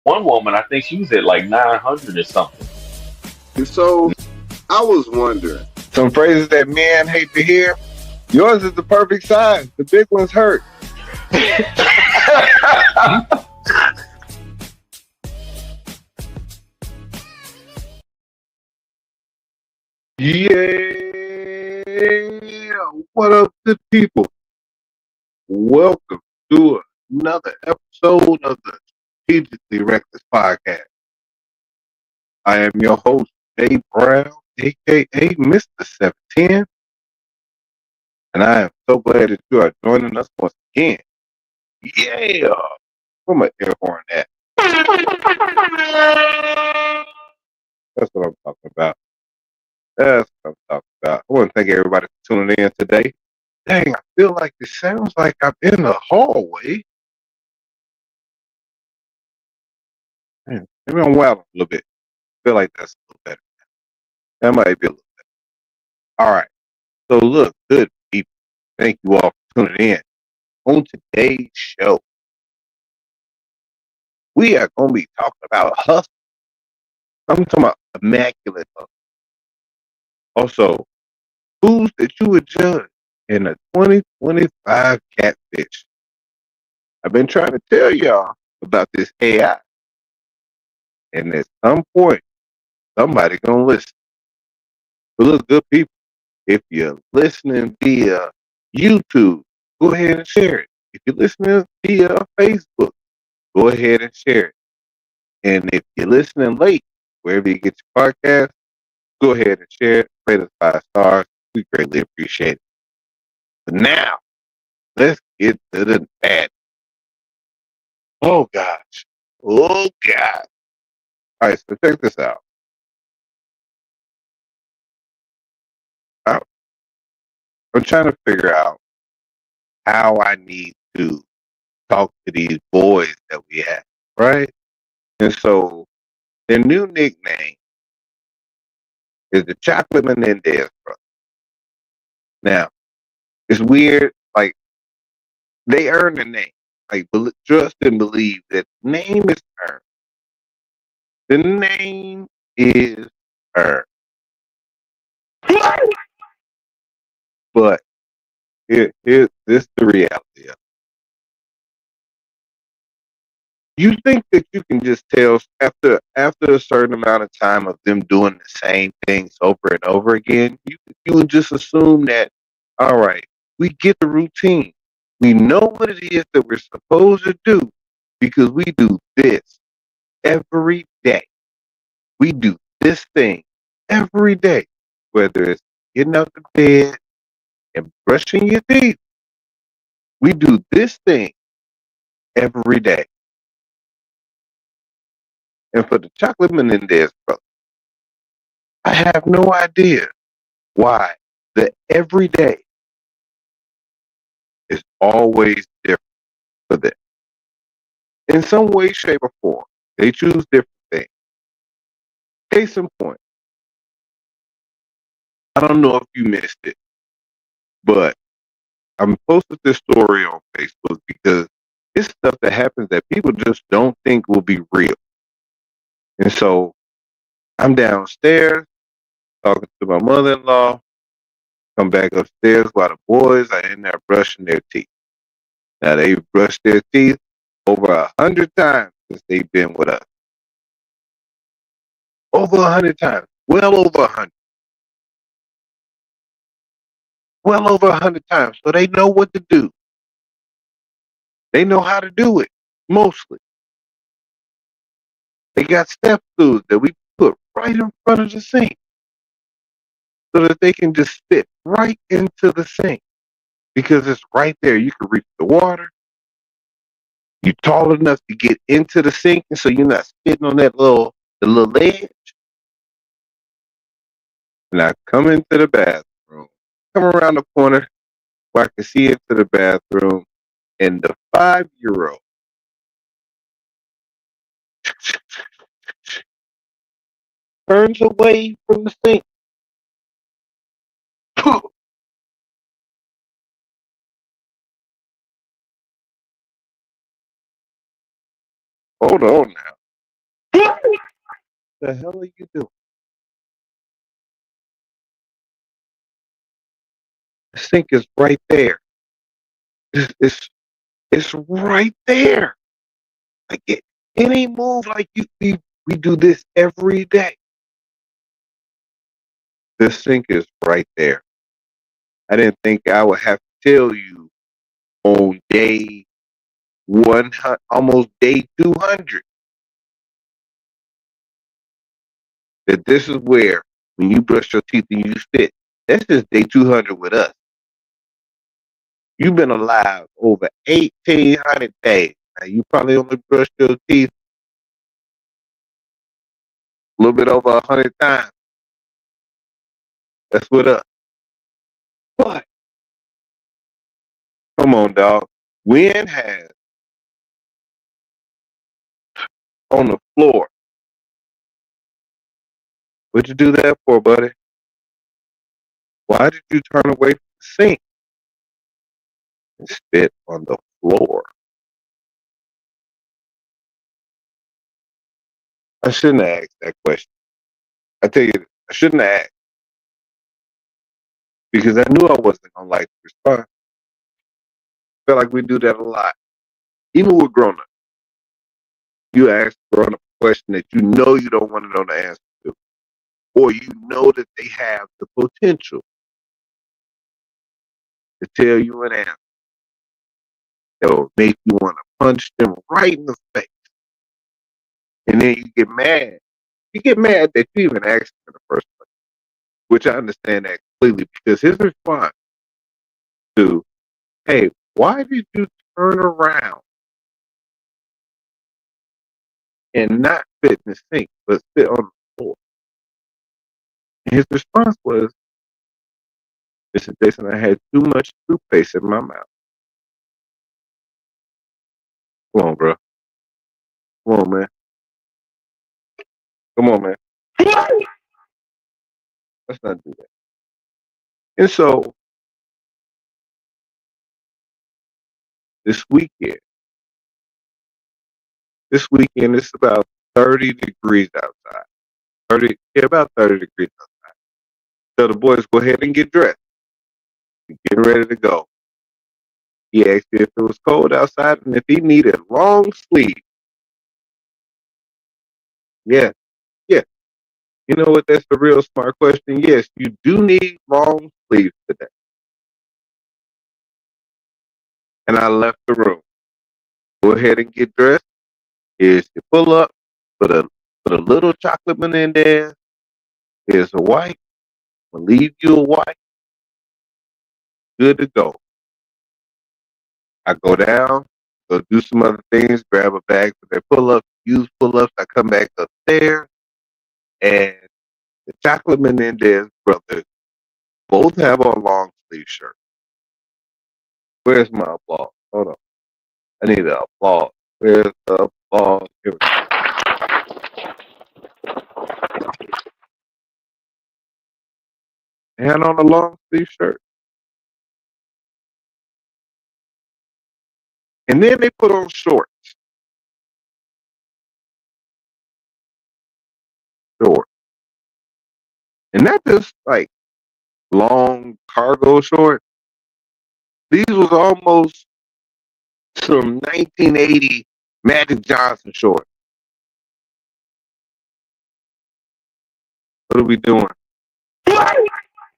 One woman, I think she was at like 900 or something. And so I was wondering. Some phrases that men hate to hear. Yours is the perfect size. The big one's hurt. Yeah. What up, good people? Welcome to another episode of the Strategically Reckless Podcast. I am your host, Dave Brown, aka Mr. 710. And I am so glad that you are joining us once again. Yeah. Where my air horn at? That's what I'm talking about. That's what I'm talking about. I want to thank everybody for tuning in today. Dang, I feel like it sounds like I'm in the hallway. Man, maybe I'm wild a little bit. I feel like that's a little better. That might be a little better. All right. So look, good people. Thank you all for tuning in. On today's show, we are going to be talking about hustle. I'm talking about immaculate hustle. Also, foods that you would judge in a 2025 catfish. I've been trying to tell y'all about this AI, and at some point, somebody gonna listen. But look, good people, if you're listening via YouTube, go ahead and share it. If you're listening via Facebook, go ahead and share it. And if you're listening late, wherever you get your podcast, go ahead and share it. Rate us 5 stars. We greatly appreciate it. But now, let's get to the bad. Oh gosh. Oh God. All right, so check this out. I- I'm trying to figure out how I need to talk to these boys that we have, right? And so their new nickname is the Chocolate Menendez brother. Now, it's weird, like they earned the name. Like trust and believe that the name is earned. The name is earned. But this is the reality of it. You think that you can just tell after a certain amount of time of them doing the same things over and over again, you would just assume that, all right, we get the routine. We know what it is that we're supposed to do because we do this every day. We do this thing every day, whether it's getting out of bed and brushing your teeth. We do this thing every day. And for the Chocolate Menendez brother, I have no idea why the everyday is always different for them. In some way, shape, or form, they choose different things. Case in point, I don't know if you missed it, but I'm posted this story on Facebook because it's stuff that happens that people just don't think will be real. And so I'm downstairs talking to my mother-in-law, come back upstairs while the boys are in there brushing their teeth. Now they've brushed their teeth over 100 times since they've been with us. Over 100 times. Well over 100. Well over 100 times. So they know what to do. They know how to do it. Mostly. They got step stools that we put right in front of the sink so that they can just fit right into the sink because it's right there. You can reach the water. You're tall enough to get into the sink, and so you're not sitting on the little ledge. And I come into the bathroom, come around the corner where I can see into the bathroom, and the 5-year-old turns away from the sink. Hold on now. the hell are you doing? The sink is right there. It's right there. Like it ain't move like we do this every day. The sink is right there. I didn't think I would have to tell you on day 100, almost day 200, that this is where when you brush your teeth and you spit, that's just day 200 with us. You've been alive over 1,800 days. Now, you probably only brushed your teeth a little bit over 100 times. That's with us. But come on, dog. When has on the floor? What'd you do that for, buddy? Why did you turn away from the sink and spit on the floor? I shouldn't have asked that question. I tell you, I shouldn't have asked because I knew I wasn't gonna like the response. I feel like we do that a lot, even with grown ups. You ask grown up a question that you know you don't want to know the answer to, or you know that they have the potential to tell you an answer that will make you want to punch them right in the face, and then you get mad. You get mad that you even asked him in the first place, which I understand that completely because his response to, hey, why did you turn around and not spit in the sink, but spit on the floor? And his response was, Mr. Jason, I had too much toothpaste in my mouth. Come on, bro. Come on, man. Come on, man. Let's not do that. And so this weekend it's about 30 degrees outside. About 30 degrees outside. So the boys go ahead and get dressed. We're getting ready to go. He asked me if it was cold outside and if he needed long sleeves. Yeah, yeah. You know what? That's the real smart question. Yes, you do need long sleeves today. And I left the room. Go ahead and get dressed. Here's your pull up. Put a little chocolate Menendez. Here's a white. I'm gonna leave you a white. Good to go. I go down, go do some other things, grab a bag for their pull ups, use pull ups. I come back upstairs, and the chocolate Menendez brothers both have on long sleeve shirts. Where's my applause? Hold on. I need an applause. Where's the applause? Here we go. They had on a long sleeve shirt. And then they put on shorts. Shorts. And not just like long cargo shorts. These was almost some 1980 Magic Johnson shorts. What are we doing?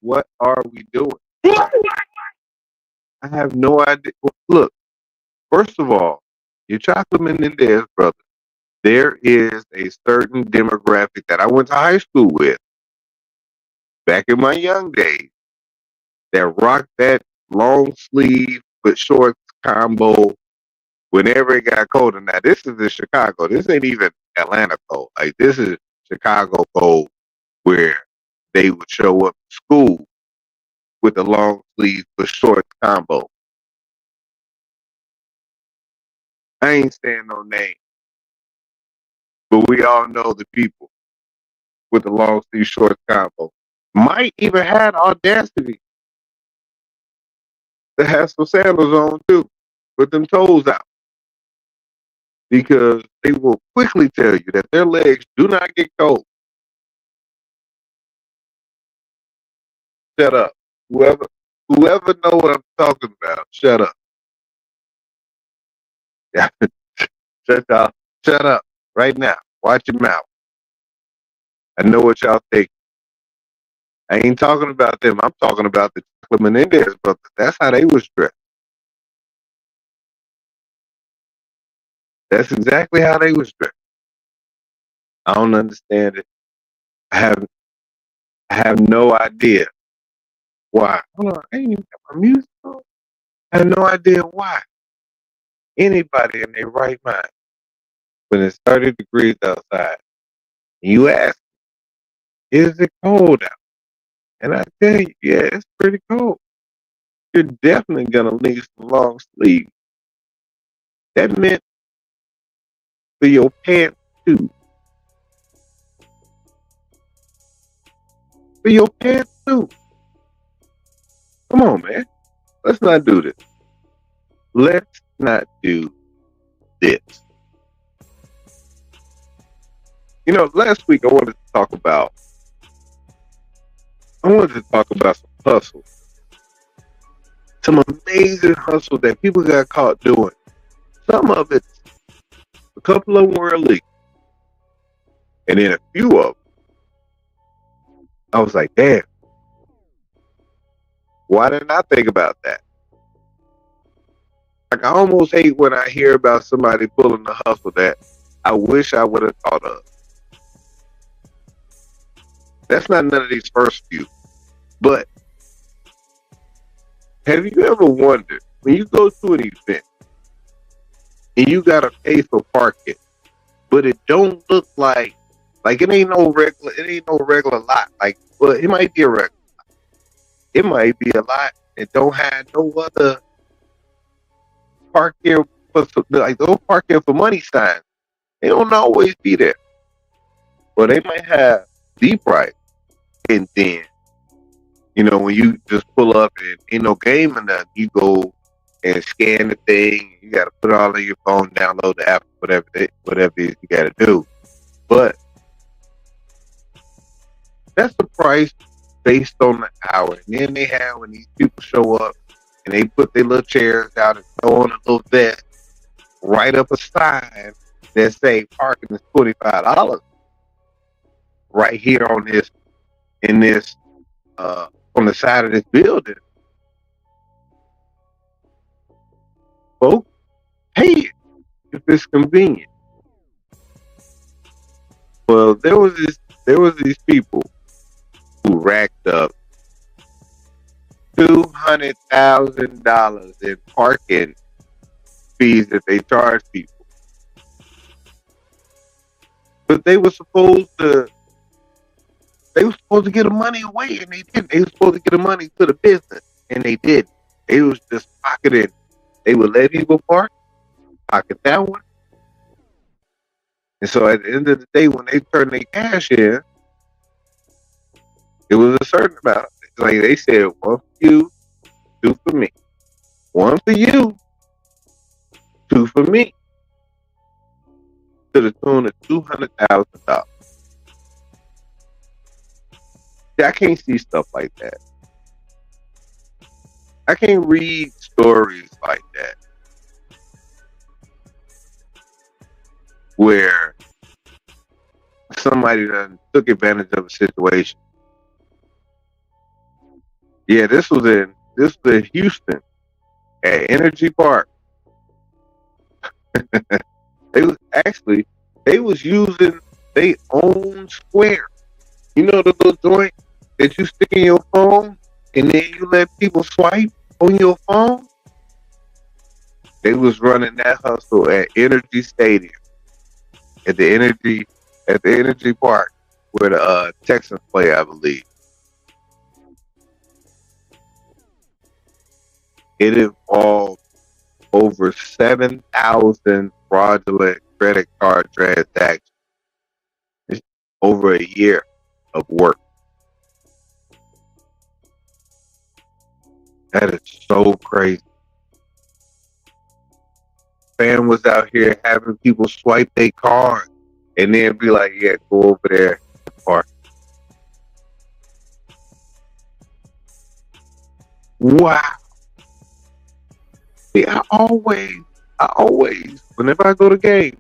What are we doing? I have no idea. Look, first of all, your chocolate Menendez brother, there is a certain demographic that I went to high school with back in my young days that rocked that long sleeve but shorts combo whenever it got colder. Now, this is in Chicago. This ain't even Atlanta cold. Like, this is Chicago cold where they would show up to school with the long sleeve but short combo. I ain't saying no name, but we all know the people with the long sleeve short combo. Might even had audacity to have some sandals on too, with them toes out. Because they will quickly tell you that their legs do not get cold. Shut up. Whoever know what I'm talking about, shut up. Yeah. Shut up. Shut up. Right now. Watch your mouth. I know what y'all think. I ain't talking about them. I'm talking about the Chocolate Menendez brothers. That's how they was dressed. That's exactly how they was dressed. I don't understand it. I have I have no idea why. Hold on, I ain't even got my music on. I have no idea why anybody in their right mind, when it's 30 degrees outside, and you ask, is it cold out? And I tell you, yeah, it's pretty cold. You're definitely gonna need some long sleeves. That meant for your pants too. For your pants too. Come on, man. Let's not do this. Let's not do this. You know, last week I wanted to talk about some hustle. Some amazing hustle that people got caught doing. Some of it, a couple of them were illegal. And then a few of them, I was like, damn, why didn't I think about that? Like, I almost hate when I hear about somebody pulling the hustle that I wish I would have thought of. That's not none of these first few. But have you ever wondered, when you go to an event and you gotta pay for parking, but it don't look like it ain't no regular lot. Like, well, it might be a regular lot. It might be a lot that don't have no other park here for, like, those park here for money signs. They don't always be there. Well, they might have the price, and then, you know, when you just pull up and ain't no game or nothing, you go and scan the thing. You got to put it all on your phone, download the app, whatever it is you got to do. But that's the price based on the hour. And then they have, when these people show up and they put their little chairs out and throw on a little vest, write up a sign that say parking is $25 right here on this, on the side of this building. Folks, pay it if it's convenient. Well, there was these people who racked up $200,000 in parking fees that they charge people. But they were supposed to get the money away, and they didn't. They were supposed to get the money to the business, and they didn't. They was just pocketing. They would let people park, pocket that one. And so at the end of the day, when they turned their cash in, it was a certain amount. Like they said, one for you, two for me. One for you, two for me. To the tune of $200,000. I can't see stuff like that. I can't read stories like that where somebody done took advantage of a situation. Yeah, this was in Houston at Energy Park. They was using their own square. You know the little joint that you stick in your phone and then you let people swipe on your phone? They was running that hustle at Energy Stadium, at the Energy Park where the Texans play, I believe. It involved over 7,000 fraudulent credit card transactions. It's over a year of work. That is so crazy. Fam was out here having people swipe their card and then be like, yeah, go over there and park. Wow. See, I always, whenever I go to games,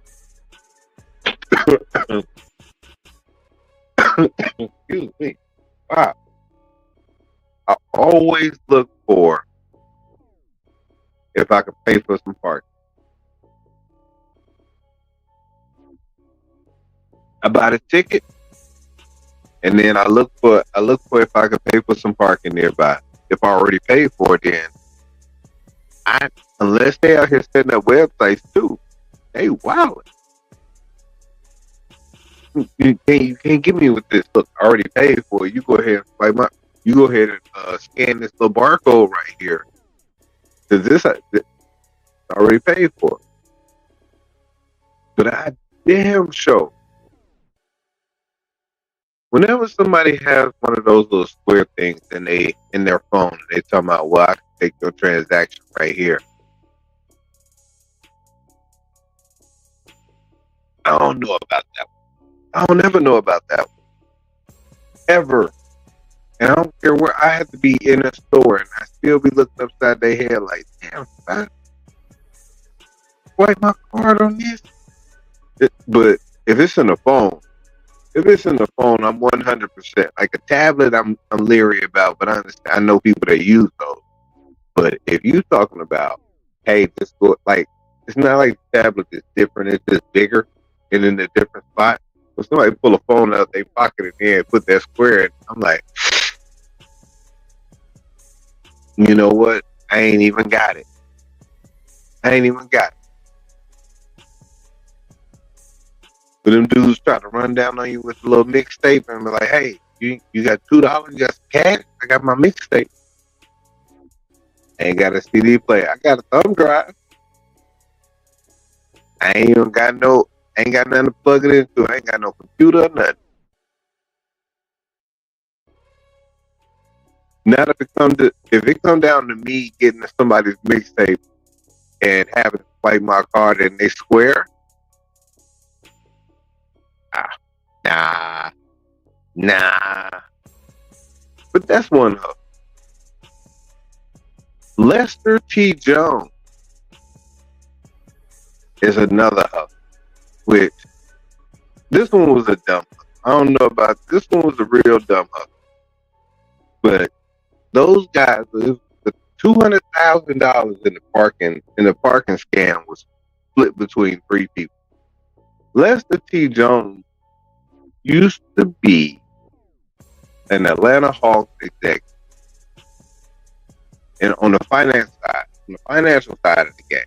excuse me, wow, I always look for if I could pay for some parking. I buy the ticket, and then I look for if I could pay for some parking nearby. If I already paid for it, then unless they out here setting up websites too, they wild. You can't get me with this. Look, I already paid for it. You go ahead and you go ahead and scan this little barcode right here. Cause this I already paid for it. But I damn sure, whenever somebody has one of those little square things in their phone, they talking about, well, I can take your transaction right here. I don't know about that one. I don't ever know about that one. Ever. And I don't care where I have to be in a store and I still be looking upside their head like, damn, I swipe my card on this. But if it's in the phone, I'm 100%. Like a tablet, I'm leery about, but I know people that use those. But if you talking about, hey, just go, like, it's not like the tablet is different. It's just bigger and in a different spot. When somebody pull a phone out, they pocket it in, put that square in. I'm like, you know what? I ain't even got it. But them dudes try to run down on you with a little mixtape and be like, hey, you got $2? You got some cash? I got my mixtape. I ain't got a CD player. I got a thumb drive. I ain't got nothing to plug it into. I ain't got no computer or nothing. Now if it come down to me getting somebody's mixtape and having to swipe my card and they square, nah. But that's one hub. Lester T. Jones is another hub, which this one was a dumb hub. I don't know about this one was a real dumb hub. But those guys, the $200,000 in the parking scam was split between three people. Lester T. Jones used to be an Atlanta Hawks executive, and on the financial side of the game,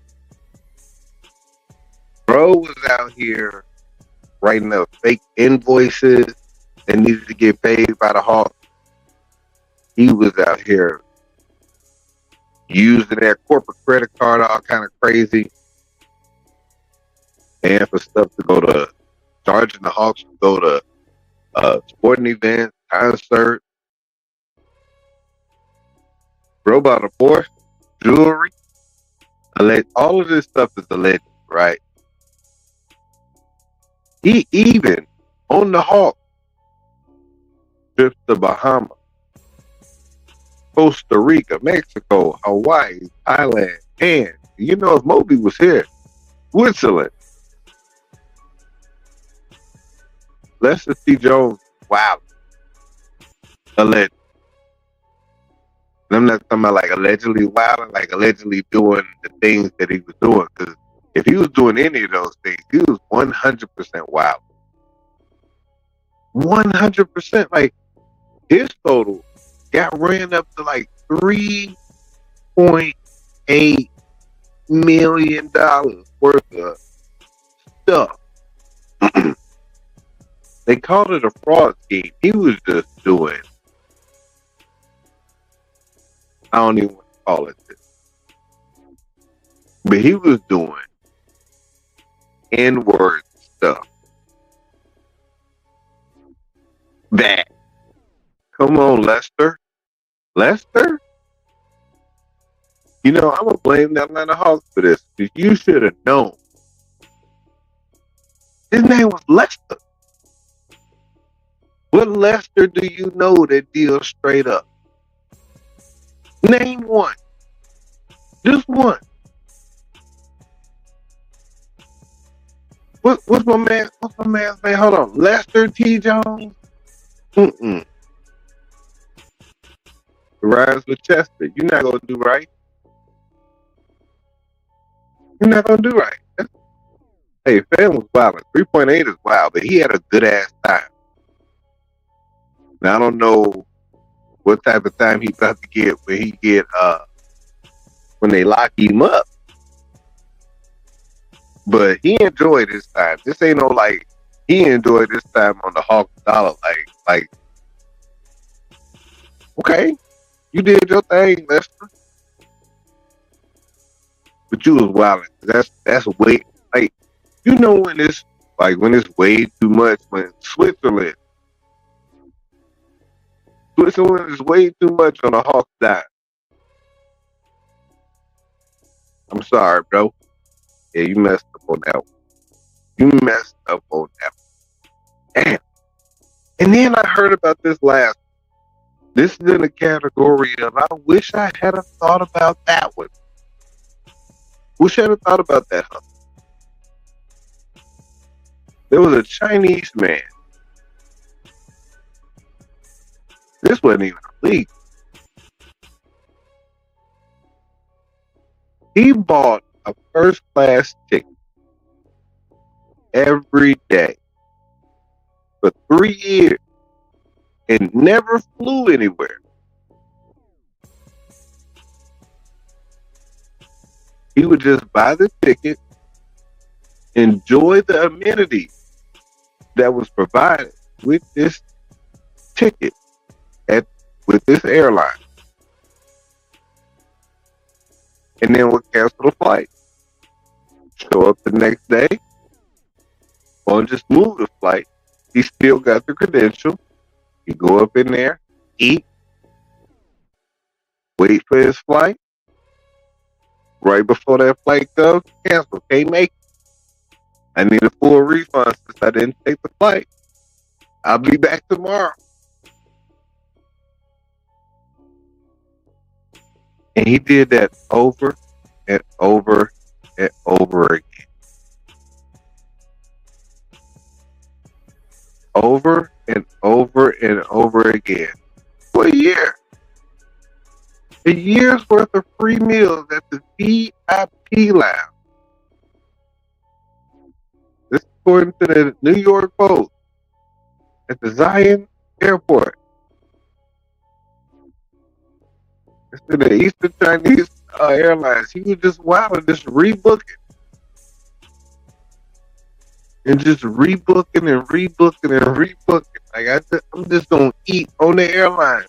bro was out here writing up fake invoices that needed to get paid by the Hawks. He was out here using their corporate credit card all kind of crazy, and for stuff to go to charging the Hawks to go to sporting events, concert. Bro bought a Porsche, jewelry. All of this stuff is alleged, right? He even on the Hawks trips to Bahamas, Costa Rica, Mexico, Hawaii, Thailand, and if Moby was here, Switzerland. Lester T. Jones, wow, alleged. And I'm not talking about like allegedly wilding, like allegedly doing the things that he was doing. Because if he was doing any of those things, he was 100% wild. 100%. Like his total got ran up to like $3.8 million worth of stuff. They called it a fraud scheme. He was just doing, I don't even want to call it this, but he was doing N-word stuff. That. Come on, Lester. Lester? I'm going to blame the Atlanta Hawks for this. You should have known. His name was Lester. What Lester do you know that deals straight up? Name one. Just one. What's my man? What's my man's name? Hold on. Lester T. Jones? Mm-mm. Rhymes with Chester. You're not gonna do right. You're not gonna do right. Hey, Fan was wild. 3.8 is wild, but he had a good ass time. Now I don't know what type of time he about to get when they lock him up. But he enjoyed his time. This ain't no like he enjoyed his time on the Hawk Dollar. Like okay, you did your thing, Lester. But you was wilding. That's way like when it's way too much when Switzerland is way too much on a Hawk dime. I'm sorry, bro. Yeah, you messed up on that one. You messed up on that one. Damn. And then I heard about this last. This is in the category of I wish I had a thought about that one. Wish I had a thought about that. Huh? There was a Chinese man. This wasn't even illegal. He bought a first class ticket every day for 3 years and never flew anywhere. He would just buy the ticket, enjoy the amenities that was provided with this ticket with this airline, and then would cancel the flight. Show up the next day, or just move the flight. He still got the credential. He go up in there, eat, wait for his flight. Right before that flight goes, cancel. Can't make it. I need a full refund since I didn't take the flight. I'll be back tomorrow. And he did that over and over and over again. Over and over and over again. For a year. A year's worth of free meals at the VIP lounge. This is according to the New York Post at the Zion Airport. It's in the Eastern Chinese Airlines. He was just wild and just rebooking. And just rebooking and rebooking and rebooking. Like I'm just gonna eat on the airline.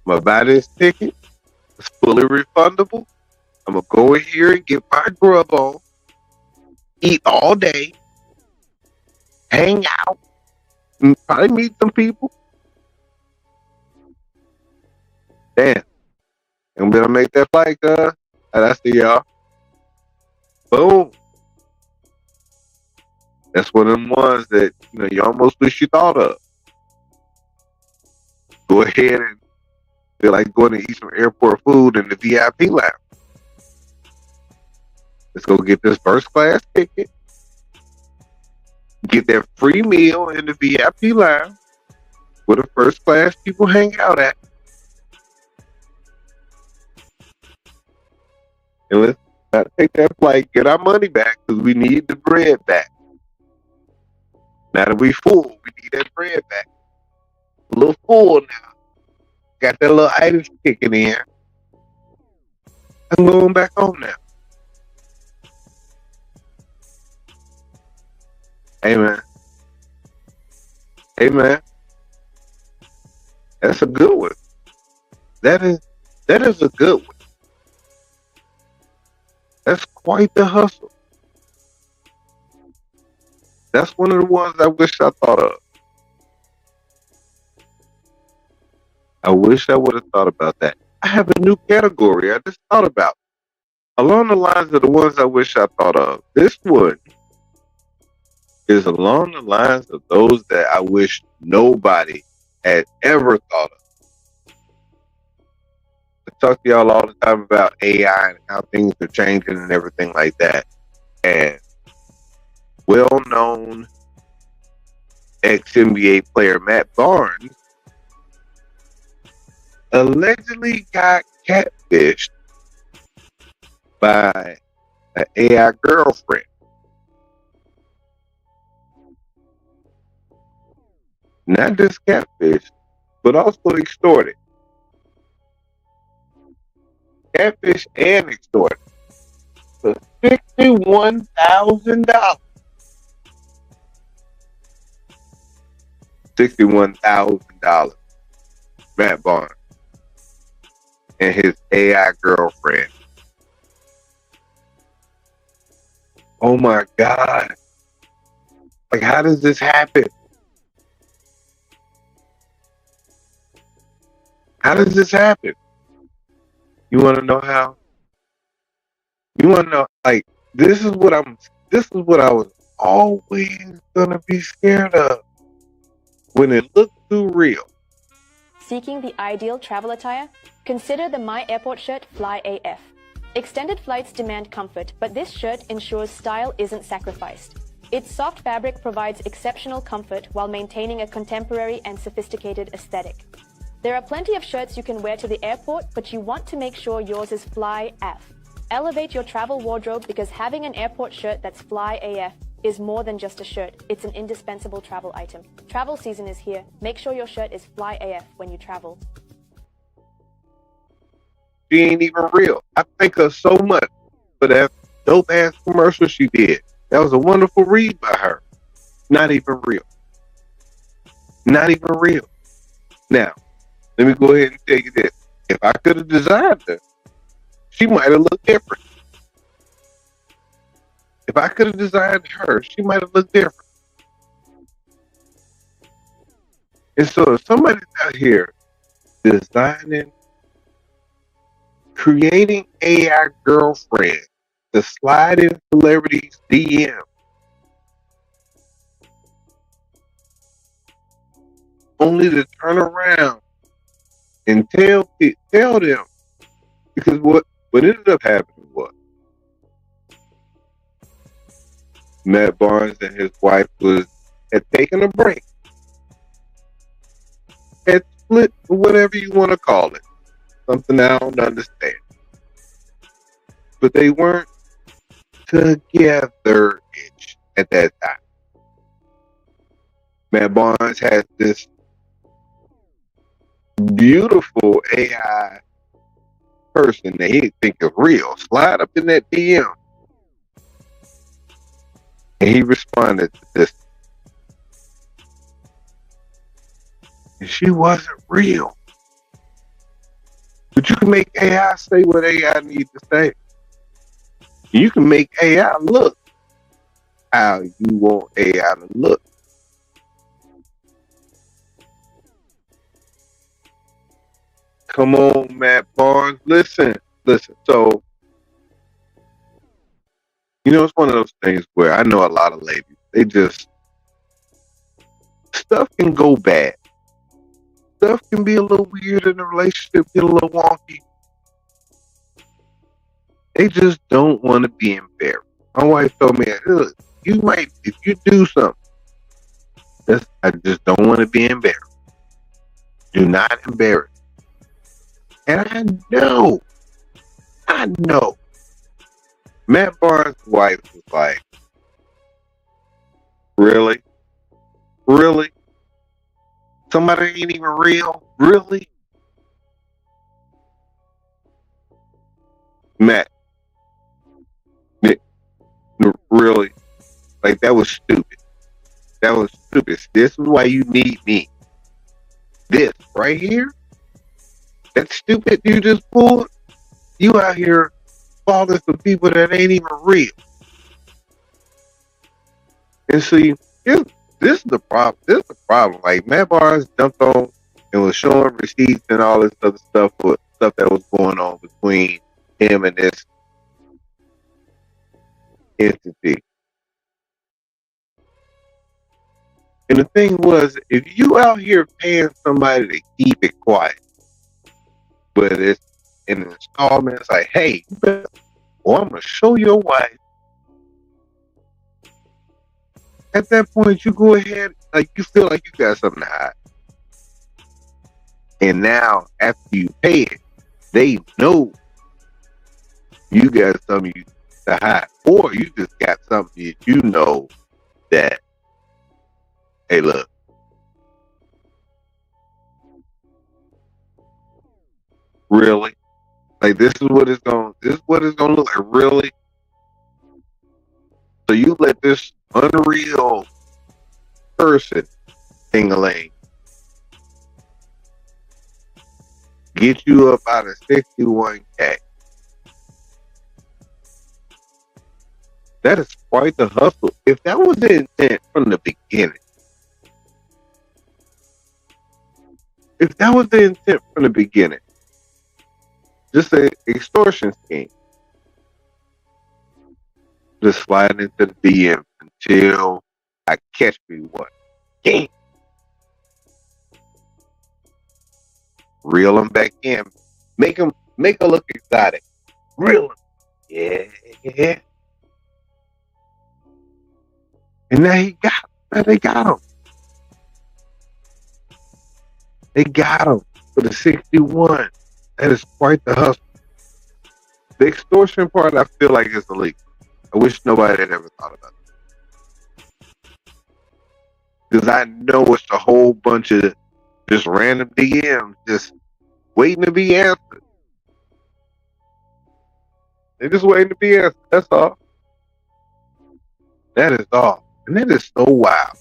I'm gonna buy this ticket. It's fully refundable. I'm gonna go in here and get my grub on. Eat all day. Hang out. And probably meet some people. Damn. I'm gonna make that flight, and I see y'all. Boom. That's one of them ones that you almost wish you thought of. Go ahead and feel like going to eat some airport food in the VIP lounge. Let's go get this first class ticket. Get that free meal in the VIP lounge where the first class people hang out at. And let's not take that flight, get our money back because we need the bread back. Now that we full, we need that bread back. A little full now. Got that little itis kicking in. I'm going back home now. Amen. Amen. That's a good one. That is a good one. That's quite the hustle. That's one of the ones I wish I thought of. I wish I would have thought about that. I have a new category I just thought about. Along the lines of the ones I wish I thought of. This one is along the lines of those that I wish nobody had ever thought of. The talk to y'all all the time about AI and how things are changing and everything like that. And well-known ex-NBA player Matt Barnes allegedly got catfished by an AI girlfriend. Not just catfish, but also extorted. Catfish and extorted. For $61,000. $61,000. Matt Barnes and his AI girlfriend. Oh my God. Like, how does this happen? How does this happen? You want to know how? You want to know, like, this is what I was always going to be scared of. When it looked too real. Seeking the ideal travel attire? Consider the My Airport shirt Fly AF. Extended flights demand comfort, but this shirt ensures style isn't sacrificed. Its soft fabric provides exceptional comfort while maintaining a contemporary and sophisticated aesthetic. There are plenty of shirts you can wear to the airport, but you want to make sure yours is Fly AF. Elevate your travel wardrobe because having an airport shirt that's Fly AF is more than just a shirt. It's an indispensable travel item. Travel season is here. Make sure your shirt is Fly AF when you travel. She ain't even real. I thank her so much for that dope ass commercial she did. That was a wonderful read by her. Not even real. Not even real. Now, let me go ahead and tell you this. If I could have designed her, she might have looked different. If I could have designed her, she might have looked different. And so if somebody's out here designing, creating AI girlfriend to slide in celebrities' DM, only to turn around and tell them, because what ended up happening was Matt Barnes and his wife had taken a break, had split, or whatever you want to call it, something I don't understand, but they weren't together at that time. Matt Barnes has this beautiful AI person that he think is real slide up in that DM, and he responded to this, and she wasn't real. But you can make AI say what AI needs to say. You can make AI look how you want AI to look. Come on, Matt Barnes. Listen. So, it's one of those things where I know a lot of ladies, they just, stuff can go bad. Stuff can be a little weird in the relationship, get a little wonky. They just don't want to be embarrassed. My wife told me, look, you might, if you do something, I just don't want to be embarrassed. Do not embarrass. And I know. Matt Barnes' wife was like, really? Really? Somebody ain't even real? Really? Matt, really? Like, that was stupid. This is why you need me. This right here? That stupid you just pulled? You out here falling for people that ain't even real. And see, this is the problem. Like, Matt Barnes jumped on and was showing receipts and all this other stuff for stuff that was going on between him and this entity. And the thing was, if you out here paying somebody to keep it quiet, but it's in installments. Like, hey, you better, or I'm gonna show your wife. At that point, you go ahead, like you feel like you got something to hide. And now, after you pay it, they know you got something to hide, or you just got something that you know that, hey, look, really, like this is what it's gonna look like, really. So you let this unreal person, thing-a-ling, get you up out of 61K. That is quite the hustle. If that was the intent from the beginning, just an extortion scheme, just slide into the DM until I catch me one. Damn. Reel them back in. Make her look exotic. Reel them. Yeah. And now they got him. They got him for the 61. That is quite the hustle. The extortion part, I feel like is illegal. I wish nobody had ever thought about it. Because I know it's a whole bunch of just random DMs just waiting to be answered. They're just waiting to be answered. That's all. That is all. And that is so wild.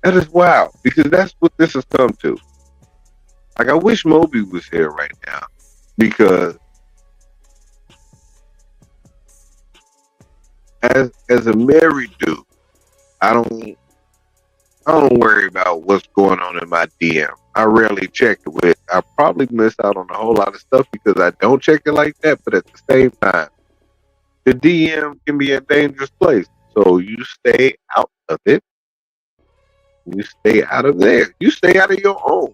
That is wild. Because that's what this has come to. Like, I wish Moby was here right now. Because as a married dude, I don't worry about what's going on in my DM. I rarely check it with. I probably miss out on a whole lot of stuff because I don't check it like that. But at the same time, the DM can be a dangerous place. So you stay out of it. You stay out of there. You stay out of your own.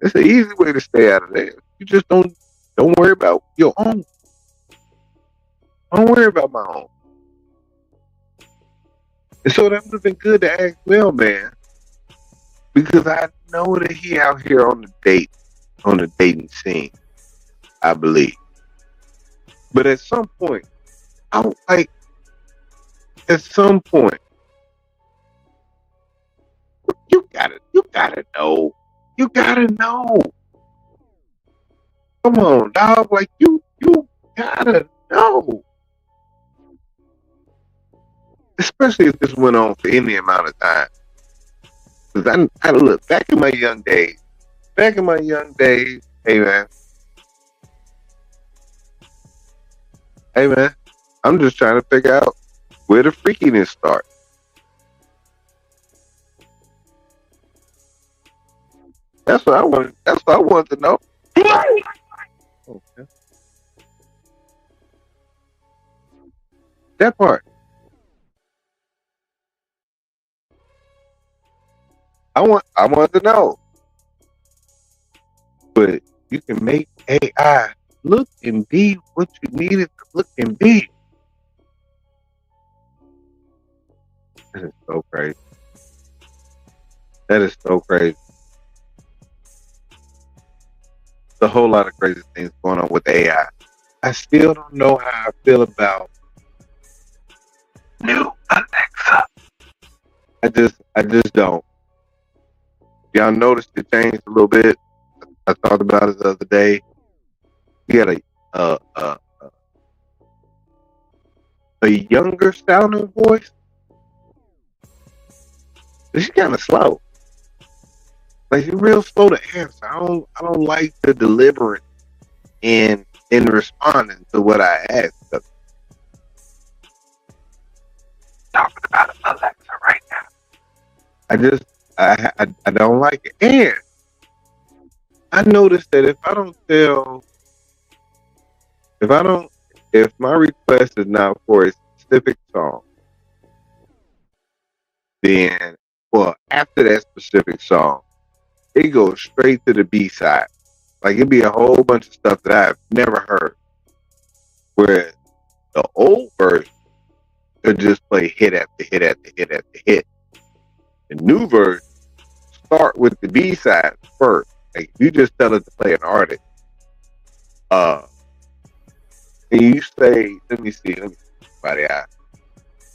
It's an easy way to stay out of there. You just don't worry about your own. Don't worry about my own. And so that would have been good to ask Mel, man, because I know that he out here on the dating scene, I believe. But at some point, you gotta know. You gotta know. Come on, dog. Like you gotta know. Especially if this went on for any amount of time. Because I look back in my young days. Hey man, I'm just trying to figure out where the freakiness starts. That's what I want to know. Okay. That part. I want to know. But you can make AI look and be what you need it to look and be. That is so crazy. That is so crazy. There's a whole lot of crazy things going on with AI. I still don't know how I feel about new Alexa. I just don't. Y'all noticed it changed a little bit. I talked about it the other day. You got a younger sounding voice. She's kind of slow. Like she's real slow to answer. I don't like the deliberate in responding to what I ask. Talking about Alexa right now. I don't like it. And I noticed that if my request is not for a specific song, then after that specific song, it goes straight to the B side. Like it'd be a whole bunch of stuff that I've never heard. Whereas the old version could just play hit after hit after hit after hit. The new version start with the B side first. Like you just tell it to play an artist. And you say, let me see somebody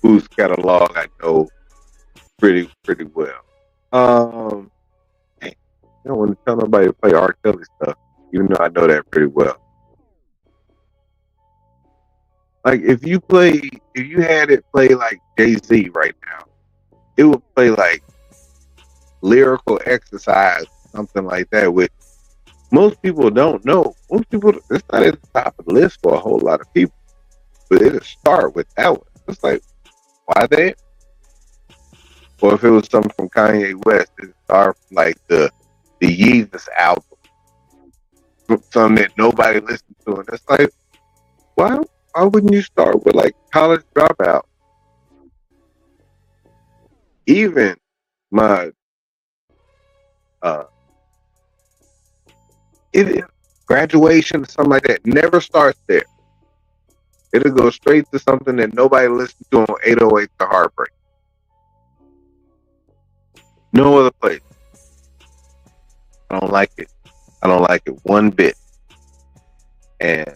whose catalog I know pretty well. I don't want to tell nobody to play R. Kelly stuff, even though I know that pretty well. Like if you had it play like Jay-Z right now, it would play like Lyrical Exercise, something like that, which most people don't know. Most people, it's not at the top of the list for a whole lot of people, but it'll start with that one. It's like, why that? Or if it was something from Kanye West, it'd start from like the Yeezus album, something that nobody listened to, and it's like, why wouldn't you start with like College Dropout? Even my Graduation, something like that, never starts there. It'll go straight to something that nobody listened to on 808 The Heartbreak. No other place. I don't like it. I don't like it one bit. And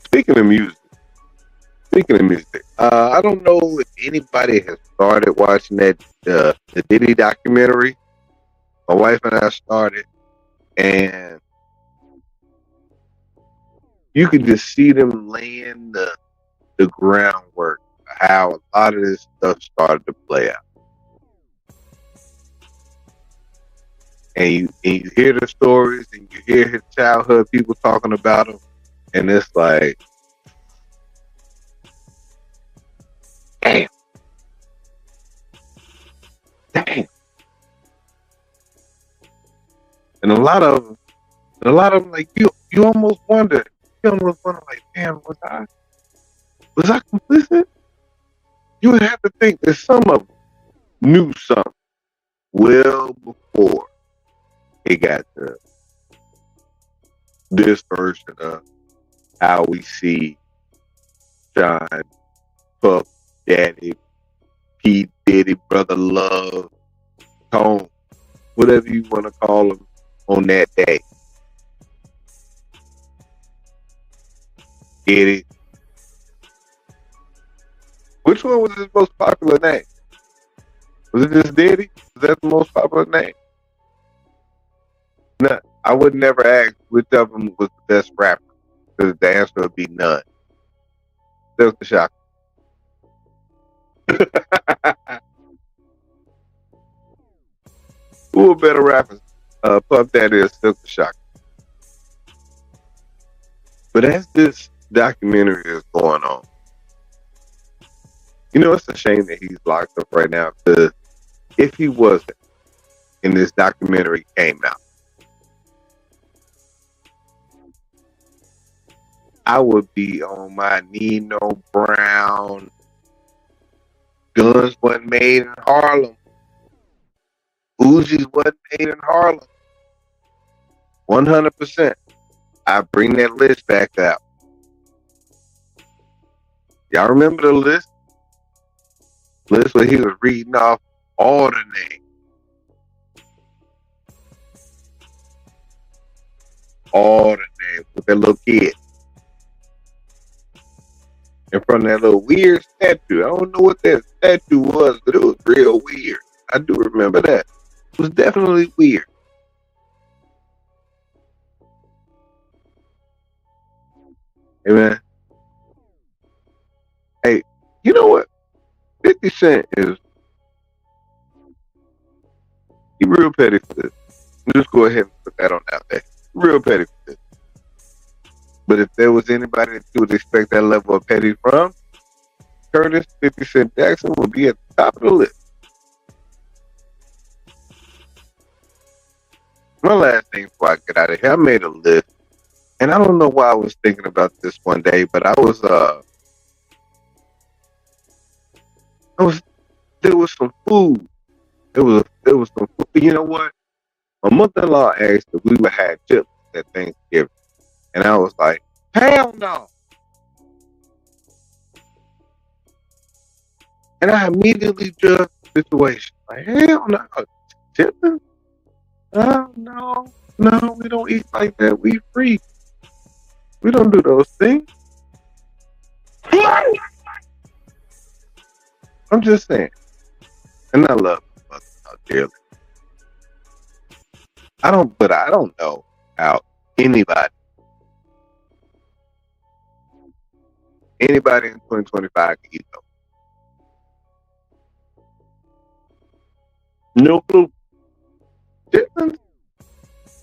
speaking of music, I don't know if anybody has started watching that the Diddy documentary. My wife and I started, and you could just see them laying the groundwork, how a lot of this stuff started to play out. And you hear the stories, and you hear his childhood people talking about him, and it's like, damn. And a lot of them, like you almost wonder, like, damn, was I complicit? You would have to think that some of them knew something well before it got to this version of how we see John, Puff, Daddy, P. Diddy, Brother Love, Tone, whatever you want to call them on that day. Get it? Which one was his most popular name? Was it just Diddy? Was that the most popular name? No, I would never ask which of them was the best rapper, because the answer would be none. Silk the Shocker. Who a better rapper? Puff Daddy or Silk the Shocker? But as this documentary is going on, you know, it's a shame that he's locked up right now, because if he wasn't, and this documentary came out, I would be on my Nino Brown. Guns wasn't made in Harlem. Uzis wasn't made in Harlem. 100%. I bring that list back out. Y'all remember the list? List where he was reading off all the names. All the names with that little kid. In front of that little weird statue. I don't know what that statue was, but it was real weird. I do remember that. It was definitely weird. Hey, man. Hey, you know what? 50 Cent is he real petty for this. Just go ahead and put that on out there. Real petty for this. But if there was anybody that you would expect that level of petty from, Curtis 50 Cent Jackson would be at the top of the list. My last thing before I get out of here, I made a list. And I don't know why I was thinking about this one day, but there was some food. There was some food. You know what? My mother-in-law asked if we would have chitlins at Thanksgiving. And I was like, hell no. And I immediately judged the situation. Like, hell no. Chitlins? Oh, no. No, we don't eat like that. We free. We don't do those things. I'm just saying. And I love my mother-in-law dearly. I don't know how anybody in 2025 can eat those. No clue. Chitlins?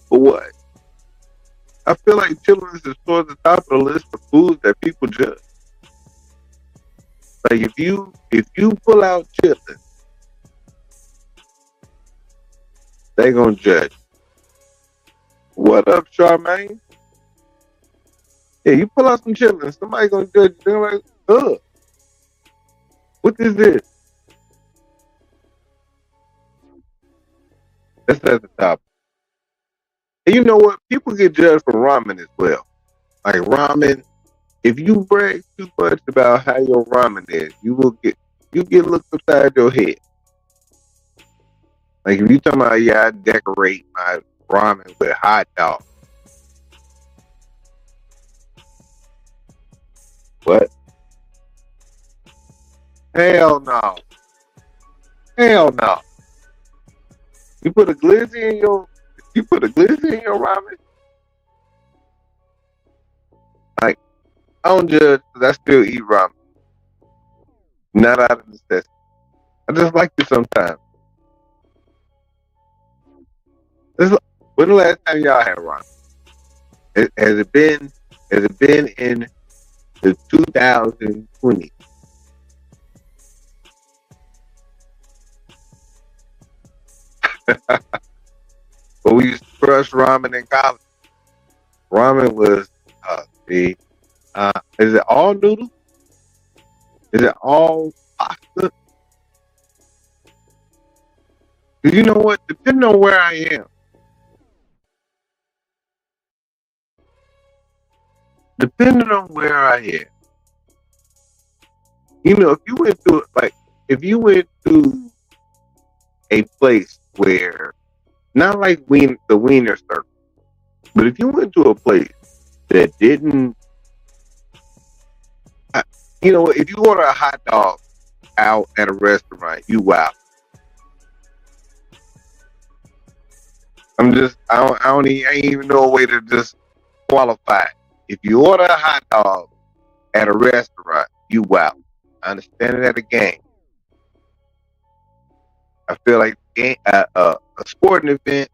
For what? I feel like chitlins is towards the top of the list of foods that people judge. Like if you pull out chitlins, they gonna judge. What up, Charmaine? Yeah, you pull out some chitlins, somebody gonna judge you. They're like, ugh. What is this? That's at the top. And you know what? People get judged for ramen as well. Like ramen, if you brag too much about how your ramen is, you get looked upside your head. Like if you talking about, yeah, I decorate my ramen with hot dog. What? Hell no. Hell no. You put a glizzy in your ramen? Like, I don't judge because I still eat ramen. Not out of necessity. I just like it sometimes. When the last time y'all had ramen? Has it been in the 2020? But we used to crush ramen in college. Ramen was is it all noodles? Is it all pasta? You know what? Depending on where I am. Depending on where I am. You know, if you went to a place where, not like the Wiener Circle, but if you went to a place that didn't, if you order a hot dog out at a restaurant, you wow. I ain't even know a way to just qualify it. If you order a hot dog at a restaurant, you wow. I understand it at a game. I feel like a sporting event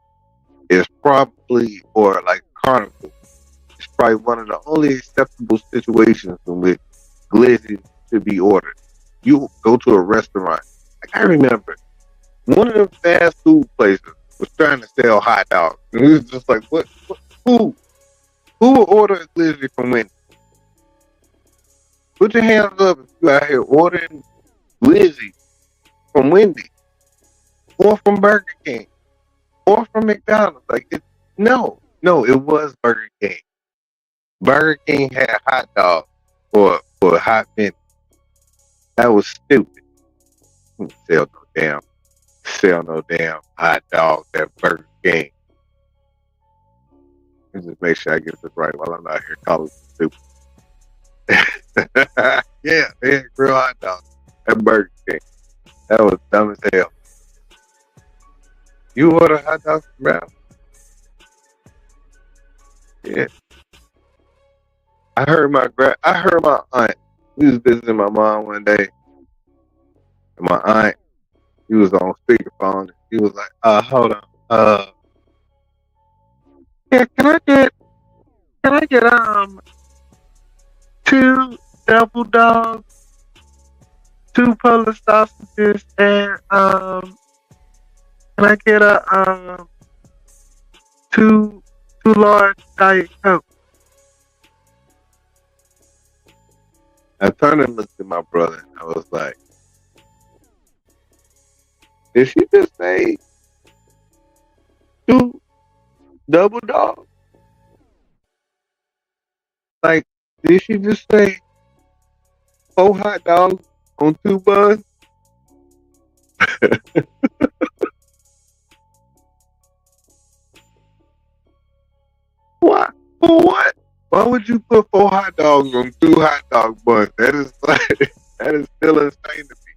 is probably, or like carnival, it's probably one of the only acceptable situations in which glizzy should be ordered. You go to a restaurant. Like I remember, one of them fast food places was trying to sell hot dogs, and we was just like, "What? Who will order a glizzy from Wendy's? Put your hands up if you out here ordering glizzy from Wendy's, or from Burger King, or from McDonald's." Like, no, it was Burger King. Burger King had hot dogs for a hot minute. That was stupid. Sell no damn hot dogs at Burger King. Let's just make sure I get this right while I'm out here calling stupid. Yeah, they had real hot dogs at Burger King. That was dumb as hell. You order hot dogs from Brown? Yeah. I heard my aunt. We was visiting my mom one day, and my aunt, he was on speakerphone. He was like, hold on. Yeah, can I get 2 double dogs, 2 Polish sausages, and can I get a 2 large Diet Coke? I turned and looked at my brother, and I was like, did she just say 2 Double dog? Like, did she just say 4 hot dogs on 2 buns? Why? For what? Why would you put 4 hot dogs on 2 hot dog buns? That is like, that is still insane to me.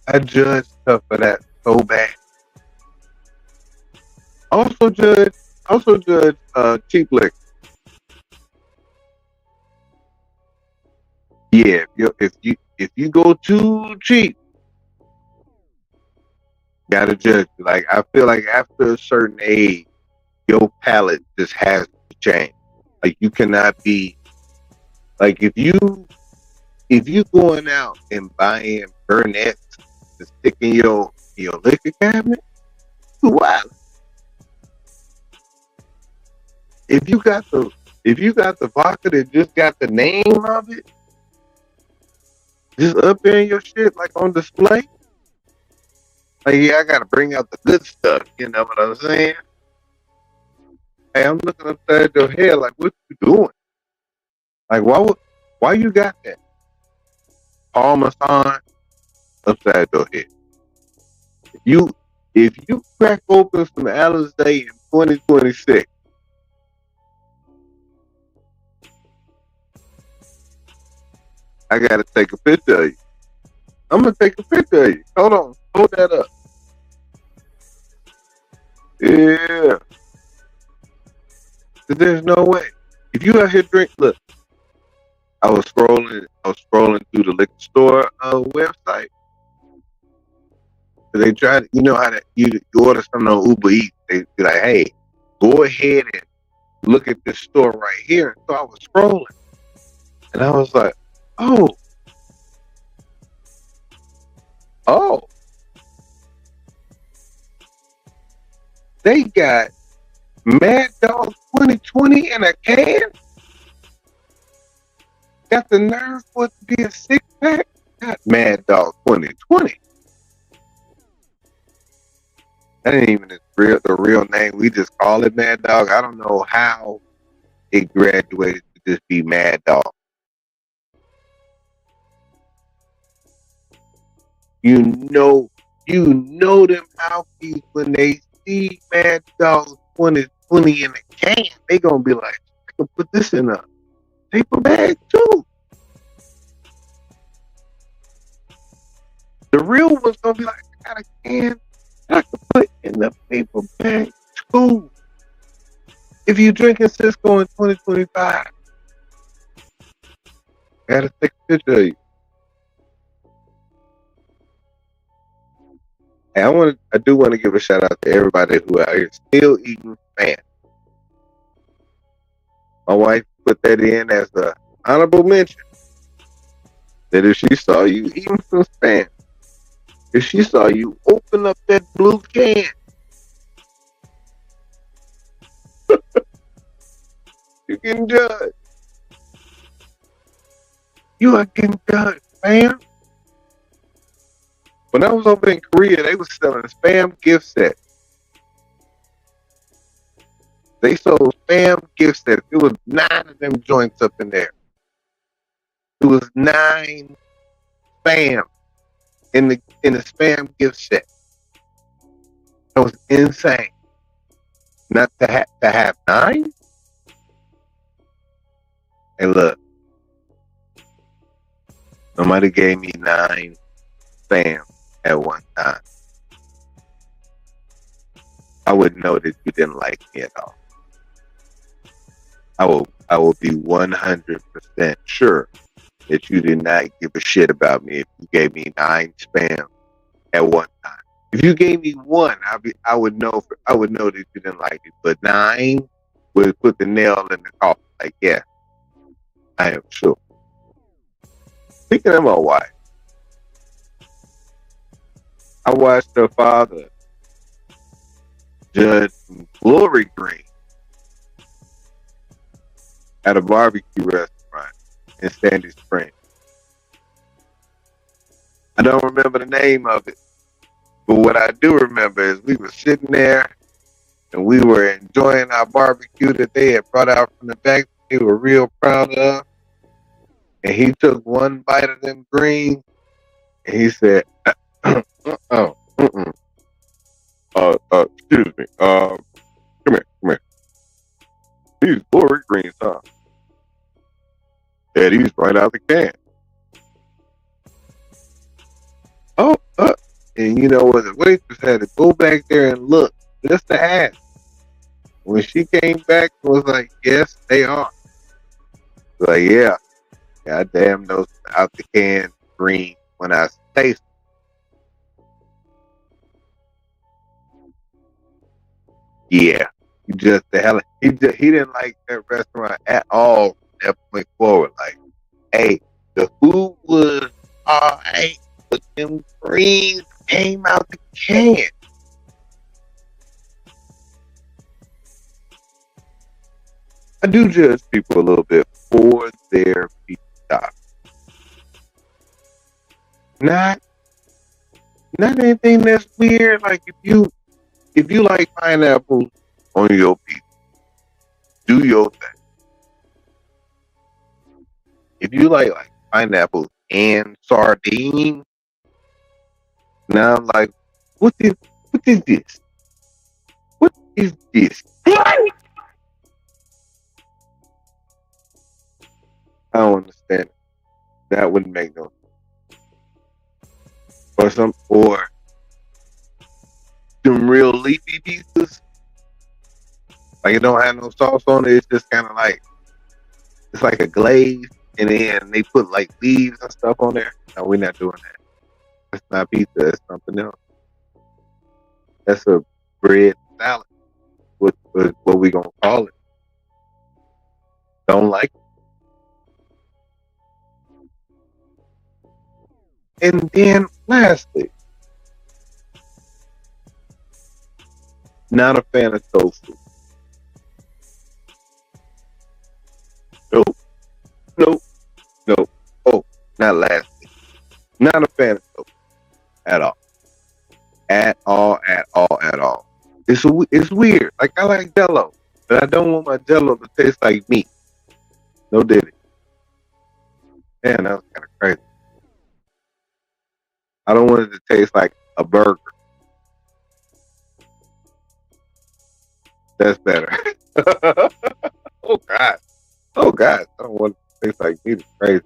I judge stuff for that so bad. Also judge cheap liquor. Yeah, if you go too cheap, gotta judge. Like, I feel like after a certain age, your palate just has to change. Like, you cannot be like, if you going out and buying Burnett's to stick in your liquor cabinet, too wild. If you got the vodka that just got the name of it, just up there in your shit, like on display. Like, yeah, I gotta bring out the good stuff. You know what I'm saying? Hey, I'm looking upside your head, like, what you doing? Like, why you got that Parmesan upside your head? If you crack open some Alizé in 2026, I gotta take a picture of you. I'm gonna take a picture of you. Hold on, hold that up. Yeah, 'cause there's no way. If you out here look, I was scrolling through the liquor store website. They tried, you know how that you order something on Uber Eats. They be like, hey, go ahead and look at this store right here. And so I was scrolling, and I was like, oh, they got Mad Dog 2020 in a can. Got the nerve for it to be a 6-pack. Got Mad Dog 2020. That ain't even the real name. We just call it Mad Dog. I don't know how it graduated to just be Mad Dog. You know them alkies when they see Mad Dog 2020 in a can, they gonna be like, I can put this in a paper bag too. The real one's gonna be like, I got a can I can put in the paper bag too. If you drinking Cisco in 2025, gotta take a picture of you. Hey, I do want to give a shout out to everybody who out here still eating Spam. My wife put that in as an honorable mention. That if she saw you eating some Spam, if she saw you open up that blue can, you getting judged. You are getting judged, Spam. When I was over in Korea, they was selling Spam gift sets. They sold Spam gift sets. It was 9 of them joints up in there. It was 9 Spam in the Spam gift set. That was insane. Not to have 9. Hey, look, somebody gave me 9 Spam at one time. I would know that you didn't like me at all. I will be 100% sure that you did not give a shit about me if you gave me 9 Spam at one time. If you gave me 1, I would know that you didn't like it. But 9 would put the nail in the coffin. Like, yeah, I am sure. Speaking of my wife, I watched her father judge Glory Green at a barbecue restaurant in Sandy Springs. I don't remember the name of it, but what I do remember is we were sitting there and we were enjoying our barbecue that they had brought out from the back. They were real proud of. And he took one bite of them greens, and he said, "Oh, excuse me. Come here. These glory greens, huh? Yeah, these right out the can. Oh, and you know what? The waitress had to go back there and look just to ask. When she came back, it was like, yes, they are. Like, yeah, goddamn those out the can green when I taste. Yeah, he just the hell. He didn't like that restaurant at all. From that point forward, like, hey, the food was alright, but them greens came out the can. I do judge people a little bit for their pizza. Not anything that's weird. Like if you like pineapple on your pizza, do your thing. If you like pineapple and sardine, now I'm like, what is this? What is this? I don't understand it. That wouldn't make no sense. Or some real leafy pizzas. Like it don't have no sauce on it. It's just kind of like it's like a glaze, and then they put like leaves and stuff on there. No, we're not doing that. That's not pizza. That's something else. That's a bread salad. What we gonna call it? Don't like it. And then lastly, not a fan of tofu. Nope. Oh, not lastly. Not a fan of tofu at all. At all. It's weird. Like I like Jello, but I don't want my Jello to taste like meat. No diddy. Man, that was kind of crazy. I don't want it to taste like a burger. That's better. Oh God. I don't want it to taste like meat. It's crazy.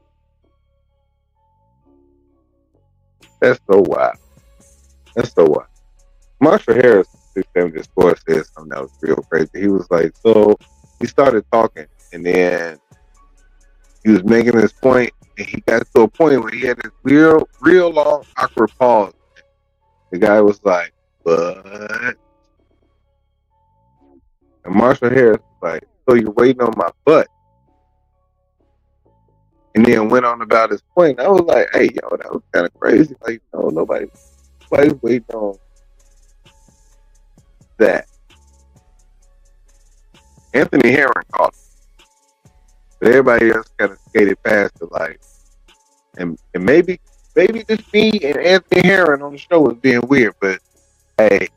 That's so wild. Marshall Harris, 674, said something that was real crazy. He was like, so he started talking, and then he was making this point, and he got to a point where he had this real long, awkward pause. The guy was like, "What?" And Marshall Harris was like, "So you're waiting on my butt?" And then went on about his point. I was like, "Hey, yo, that was kind of crazy. Like, no, nobody's waiting on that." Anthony Herron called it. But everybody else kind of skated past it, like, and maybe just me and Anthony Herron on the show was being weird, but hey,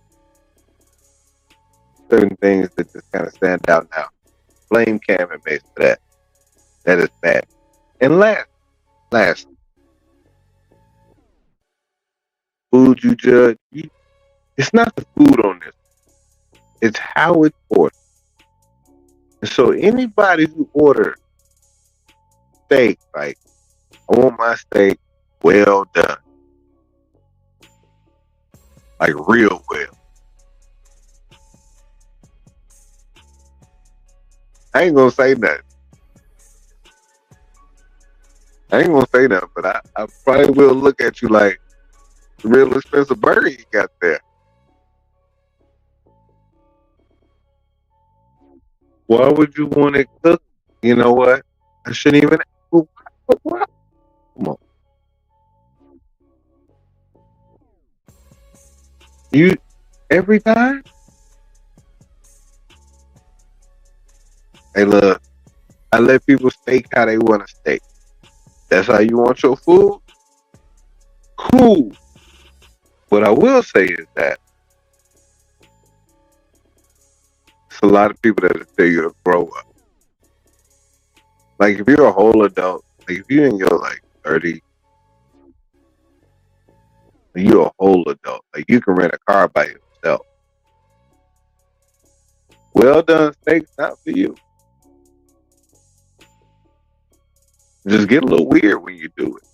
certain things that just kind of stand out now. Blame Cam and Mace for that. That is bad. And last, food you judge. It's not the food on this. It's how it's ordered. And so anybody who orders steak, like, I want my steak well done. Like real well. I ain't gonna say nothing. But I probably will look at you like the real expensive burger you got there. Why would you want it cooked? You know what? I shouldn't even. What? Come on. You every time? Hey, look. I let people steak how they want to steak. That's how you want your food? Cool. What I will say is that It's a lot of people that tell you to grow up. Like if you're a whole adult, like if you're in your like 30s, you're a whole adult. Like you can rent a car by yourself. Well done steaks, not for you. Just get a little weird when you do it.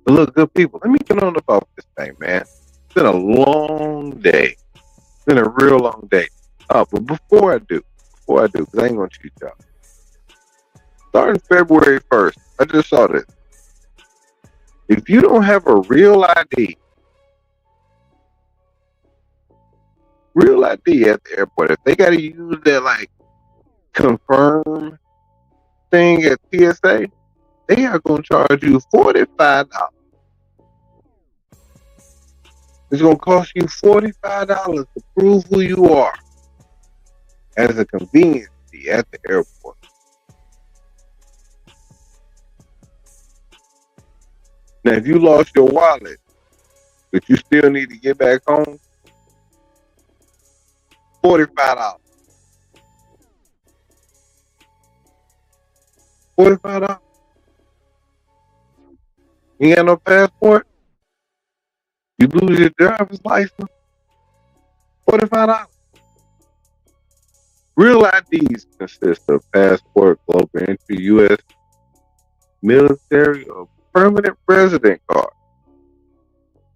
But look, good people, let me get on about this thing, man. It's been a long day. It's been a real long day. But before I do, because I ain't gonna cheat y'all. Starting February 1st, I just saw this. If you don't have a real ID at the airport, if they gotta use that like confirm thing at TSA, they are gonna charge you $45. It's gonna cost you $45 to prove who you are as a convenience fee at the airport. Now, if you lost your wallet, but you still need to get back home, $45. $45. You ain't got no passport? You lose your driver's license? $45. Real IDs consist of passport, global entry, U.S. military, or permanent resident card.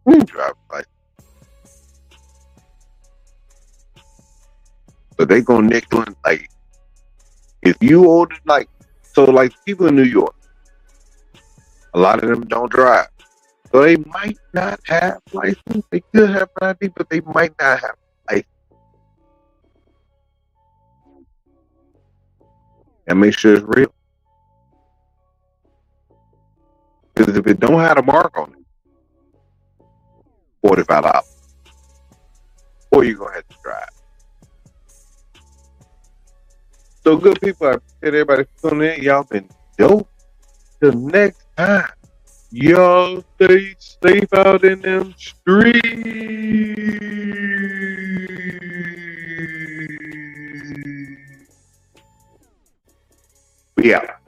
Driver's license. So they gonna nickel and like if you order like people in New York, a lot of them don't drive. So they might not have license. They could have an ID, but they might not have license. And make sure it's real. Because if it don't have a mark on it, $45. Or you're gonna have to drive. So good people, I appreciate everybody for tuning in. Y'all been dope. Till next time. Y'all stay safe out in them streets. We out.